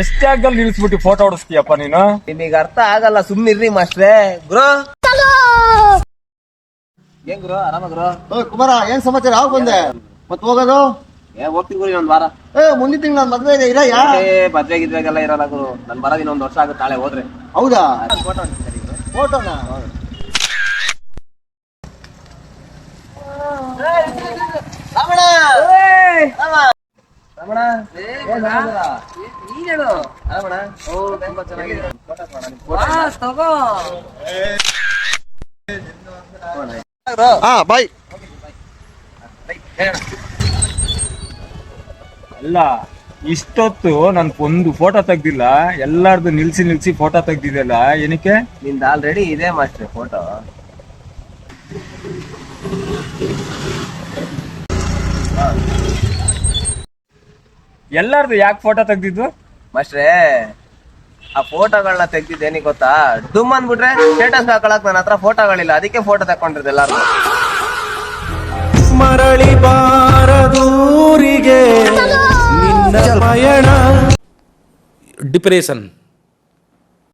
ಎಷ್ಟ್ ಜಾಗದಲ್ಲಿ ನಿಲ್ಸ್ಬಿಟ್ಟು ಫೋಟೋ ಹೊಡಿಸ್ತೀಯಪ್ಪ ನೀನು? ನಿಮಗೆ ಅರ್ಥ ಆಗಲ್ಲ, ಸುಮ್ನಿರ್ರಿ ಮಾಸ್ಟ್ರೇ. ಗುರು ಏನ್ ಗುರು, ಆರಾಮ ಗುರು? ಕುಮಾರ, ಏನ್ ಸಮಾಚಾರ? ಯಾವ ಬಂದೆ ಮತ್ ಹೋಗೋದು? ಹೋಗ್ತೀನಿ ಗುರು ಇನ್ನೊಂದ್ ವಾರ. ಮುಂದಿನ ತಿಂಗಳು ನಾನು ಮದ್ವೆ ಇದೆ, ಇರಯ್ಯ. ಮದ್ವೆ ಗಿದ್ವೆಗೆಲ್ಲ ಇರಲ್ಲ ಗುರು, ನನ್ ಬರೋದ್ ಇನ್ನೊಂದ್ ವರ್ಷ ಆಗುತ್ತೆ, ನಾಳೆ ಹೋದ್ರೆ. ಹೌದಾ? ಫೋಟೋ ಫೋಟೋನಾ? ರಮಣ ರಮಣ ನೀನೇನು ರಮಣ? ಓ ತುಂಬಾ ಚೆನ್ನಾಗಿದೆ. ಹಾ ಬಾಯ್. ಅಲ್ಲ, ಇಷ್ಟೊತ್ತು ನನ್ ಒಂದು ಫೋಟೋ ತೆಗ್ದಿಲ್ಲ, ಎಲ್ಲಾರ್ದು ನಿಲ್ಸಿ ಫೋಟೋ ತೆಗ್ದಿದೆಲ್ಲ ಏನಕ್ಕೆ? ನಿಂದ ಆಲ್ರೆಡಿ ಇದೆ ಮಾಸ್ಟ್ರೆ ಫೋಟೋ. ಎಲ್ಲಾರ್ದು ಯಾಕೆ ಫೋಟೋ ತೆಗ್ದಿದ್ದು? ಮಾಸ್ಟ್ರೆ, ಆ ಫೋಟೋಗಳನ್ನ ತೆಗ್ದಿದ್ದೇನಿಗೆ ಗೊತ್ತಾ? ಡುಮ್ ಅಂದ್ಬಿಟ್ರೆ ಸ್ಟೇಟಸ್ ಹಾಕೊಳಕ್ ನನ್ನ ಹತ್ರ ಫೋಟೋಗಳಿಲ್ಲ, ಅದಕ್ಕೆ ಫೋಟೋ ತಕೊಂಡಿರೋದು ಎಲ್ಲಾರು. ಮರಳಿ ಬಾರದೂರಿಗೆ ನಿನ್ನ ಪಯಣ. ಡಿಪ್ರೆಷನ್